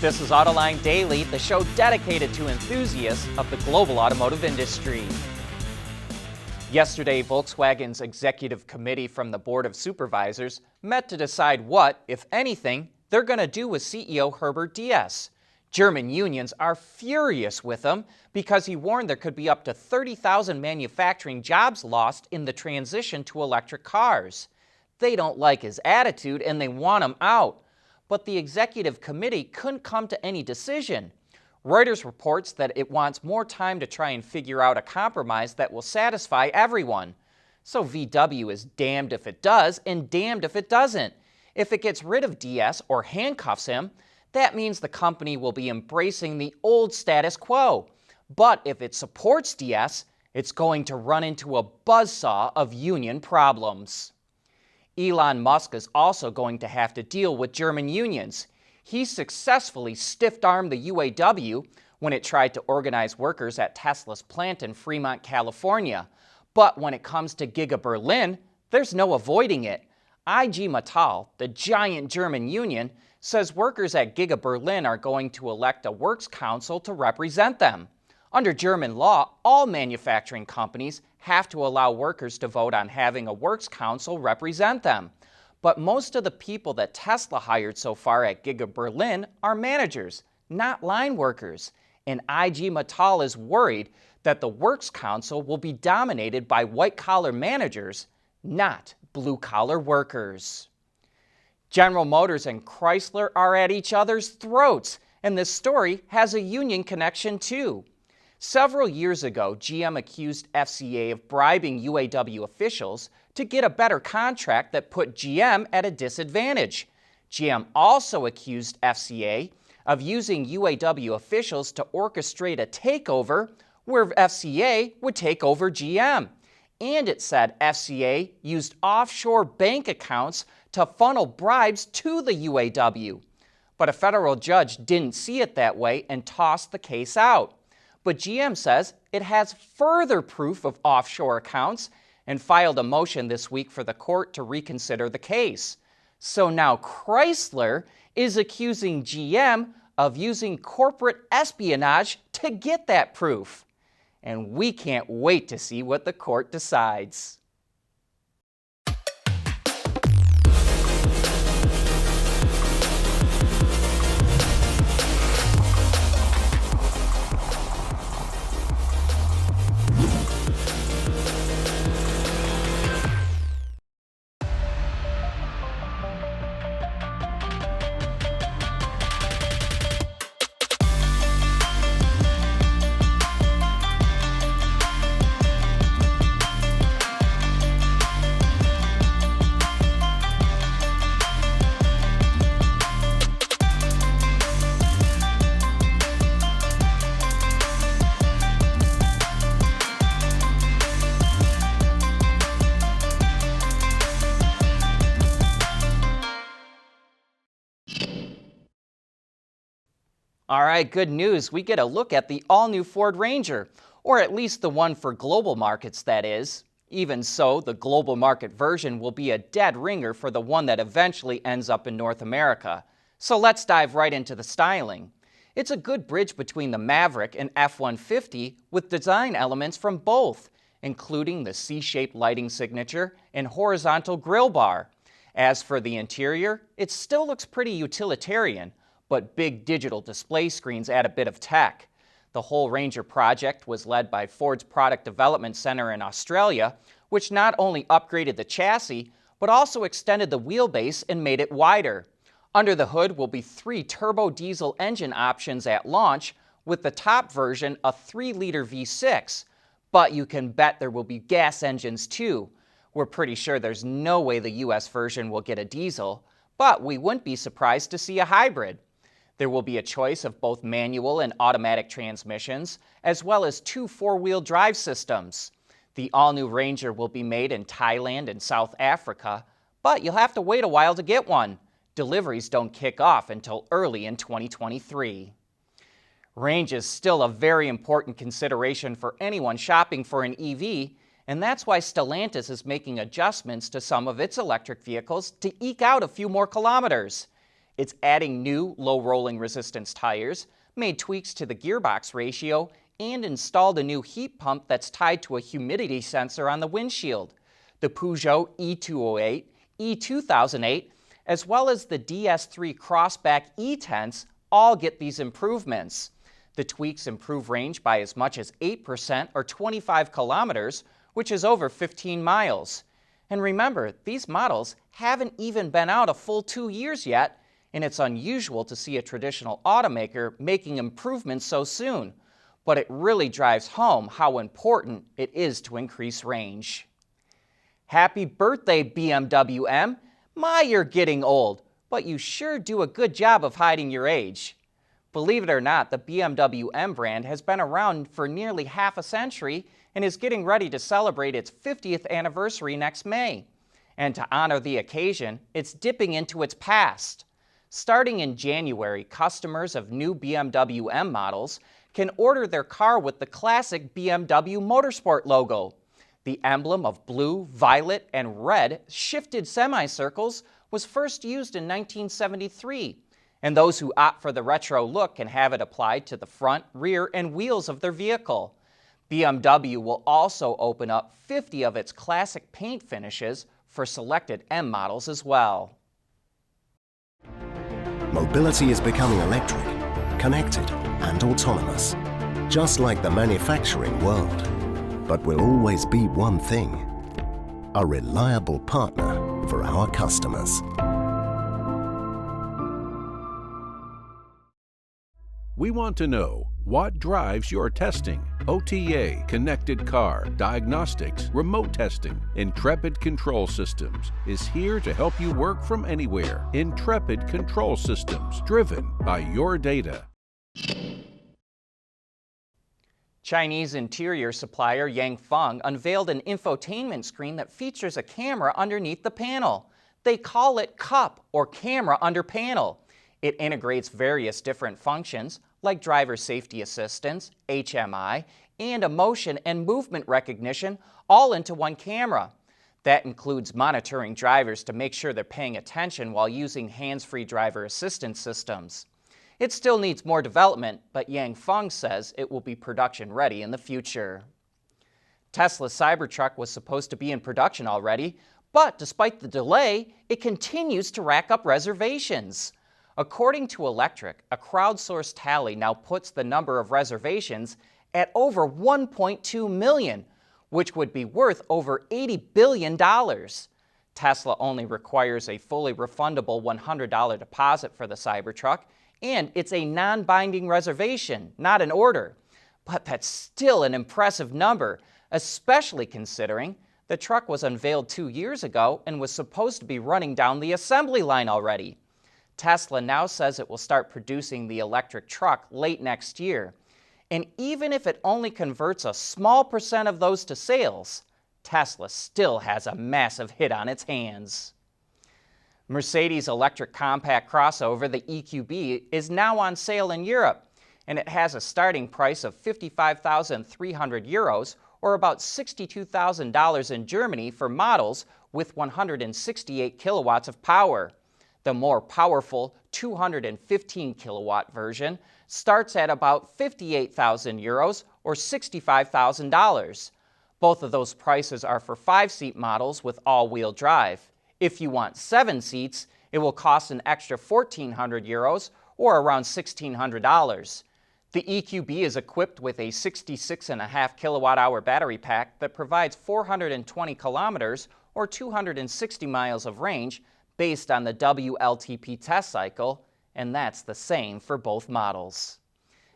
This is Autoline Daily, the show dedicated to enthusiasts of the global automotive industry. Yesterday, Volkswagen's executive committee from the Board of Supervisors met to decide what, if anything, they're going to do with CEO Herbert Diess. German unions are furious with him because he warned there could be up to 30,000 manufacturing jobs lost in the transition to electric cars. They don't like his attitude and they want him out. But the executive committee couldn't come to any decision. Reuters reports that it wants more time to try and figure out a compromise that will satisfy everyone. So VW is damned if it does and damned if it doesn't. If it gets rid of Diess or handcuffs him, that means the company will be embracing the old status quo. But if it supports Diess, it's going to run into a buzzsaw of union problems. Elon Musk is also going to have to deal with German unions. He successfully stiff-armed the UAW when it tried to organize workers at Tesla's plant in Fremont, California. But when it comes to Giga Berlin, there's no avoiding it. IG Metall, the giant German union, says workers at Giga Berlin are going to elect a works council to represent them. Under German law, all manufacturing companies have to allow workers to vote on having a works council represent them. But most of the people that Tesla hired so far at Giga Berlin are managers, not line workers. And IG Metall is worried that the works council will be dominated by white-collar managers, not blue-collar workers. General Motors and Chrysler are at each other's throats, and this story has a union connection too. Several years ago, GM accused FCA of bribing UAW officials to get a better contract that put GM at a disadvantage. GM also accused FCA of using UAW officials to orchestrate a takeover where FCA would take over GM. And it said FCA used offshore bank accounts to funnel bribes to the UAW. But a federal judge didn't see it that way and tossed the case out. But GM says it has further proof of offshore accounts and filed a motion this week for the court to reconsider the case. So now Chrysler is accusing GM of using corporate espionage to get that proof. And we can't wait to see what the court decides. All right, good news. We get a look at the all-new Ford Ranger, or at least the one for global markets, that is. Even so, the global market version will be a dead ringer for the one that eventually ends up in North America. So let's dive right into the styling. It's a good bridge between the Maverick and F-150 with design elements from both, including the C-shaped lighting signature and horizontal grille bar. As for the interior, it still looks pretty utilitarian, but big digital display screens add a bit of tech. The whole Ranger project was led by Ford's Product Development Center in Australia, which not only upgraded the chassis, but also extended the wheelbase and made it wider. Under the hood will be 3 turbo diesel engine options at launch, with the top version a 3-liter V6. But you can bet there will be gas engines too. We're pretty sure there's no way the US version will get a diesel, but we wouldn't be surprised to see a hybrid. There will be a choice of both manual and automatic transmissions, as well as 2 4-wheel drive systems. The all-new Ranger will be made in Thailand and South Africa, but you'll have to wait a while to get one. Deliveries don't kick off until early in 2023. Range is still a very important consideration for anyone shopping for an EV, and that's why Stellantis is making adjustments to some of its electric vehicles to eke out a few more kilometers. It's adding new low rolling resistance tires, made tweaks to the gearbox ratio, and installed a new heat pump that's tied to a humidity sensor on the windshield. The Peugeot E208, E2008, as well as the DS3 Crossback E-Tense all get these improvements. The tweaks improve range by as much as 8% or 25 kilometers, which is over 15 miles. And remember, these models haven't even been out a full 2 years yet, and it's unusual to see a traditional automaker making improvements so soon. But it really drives home how important it is to increase range. Happy birthday, BMW M! My, you're getting old, but you sure do a good job of hiding your age. Believe it or not, the BMW M brand has been around for nearly half a century and is getting ready to celebrate its 50th anniversary next May. And to honor the occasion, it's dipping into its past. Starting in January, customers of new BMW M models can order their car with the classic BMW Motorsport logo. The emblem of blue, violet, and red shifted semicircles was first used in 1973, and those who opt for the retro look can have it applied to the front, rear, and wheels of their vehicle. BMW will also open up 50 of its classic paint finishes for selected M models as well. Mobility is becoming electric, connected, and autonomous, just like the manufacturing world. But will always be one thing: a reliable partner for our customers. We want to know what drives your testing. OTA, connected car, diagnostics, remote testing. Intrepid Control Systems is here to help you work from anywhere. Intrepid Control Systems, driven by your data. Chinese interior supplier Yanfeng unveiled an infotainment screen that features a camera underneath the panel. They call it CUP, or Camera Under Panel. It integrates various different functions like driver safety assistance, HMI, and a motion and movement recognition all into one camera. That includes monitoring drivers to make sure they're paying attention while using hands-free driver assistance systems. It still needs more development, but Yanfeng says it will be production ready in the future. Tesla's Cybertruck was supposed to be in production already, but despite the delay, it continues to rack up reservations. According to Electric, a crowdsourced tally now puts the number of reservations at over 1.2 million, which would be worth over $80 billion. Tesla only requires a fully refundable $100 deposit for the Cybertruck, and it's a non-binding reservation, not an order. But that's still an impressive number, especially considering the truck was unveiled 2 years ago and was supposed to be running down the assembly line already. Tesla now says it will start producing the electric truck late next year. And even if it only converts a small percent of those to sales, Tesla still has a massive hit on its hands. Mercedes' electric compact crossover, the EQB, is now on sale in Europe, and it has a starting price of 55,300 euros, or about $62,000 in Germany for models with 168 kilowatts of power. The more powerful 215 kilowatt version starts at about 58,000 euros or $65,000. Both of those prices are for 5-seat models with all-wheel drive. If you want 7 seats, it will cost an extra 1,400 euros or around $1,600. The EQB is equipped with a 66.5 kilowatt-hour battery pack that provides 420 kilometers or 260 miles of range based on the WLTP test cycle, and that's the same for both models.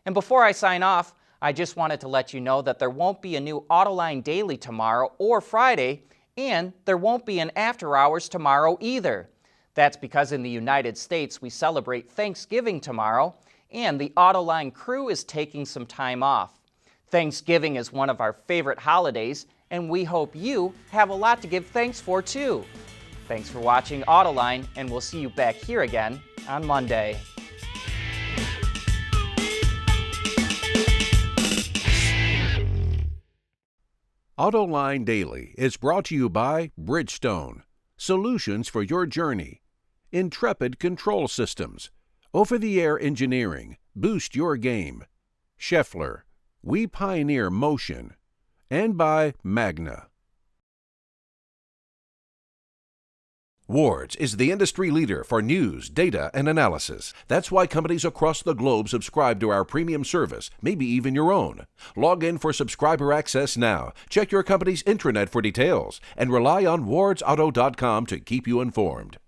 And before I sign off, I just wanted to let you know that there won't be a new Autoline Daily tomorrow or Friday, and there won't be an After Hours tomorrow either. That's because in the United States we celebrate Thanksgiving tomorrow, and the Autoline crew is taking some time off. Thanksgiving is one of our favorite holidays, and we hope you have a lot to give thanks for too. Thanks for watching Autoline, and we'll see you back here again on Monday. Autoline Daily is brought to you by Bridgestone, solutions for your journey, Intrepid Control Systems, over-the-air engineering, boost your game. Scheffler, we pioneer motion. And by Magna. Wards is the industry leader for news, data, and analysis. That's why companies across the globe subscribe to our premium service, maybe even your own. Log in for subscriber access now. Check your company's intranet for details, and rely on wardsauto.com to keep you informed.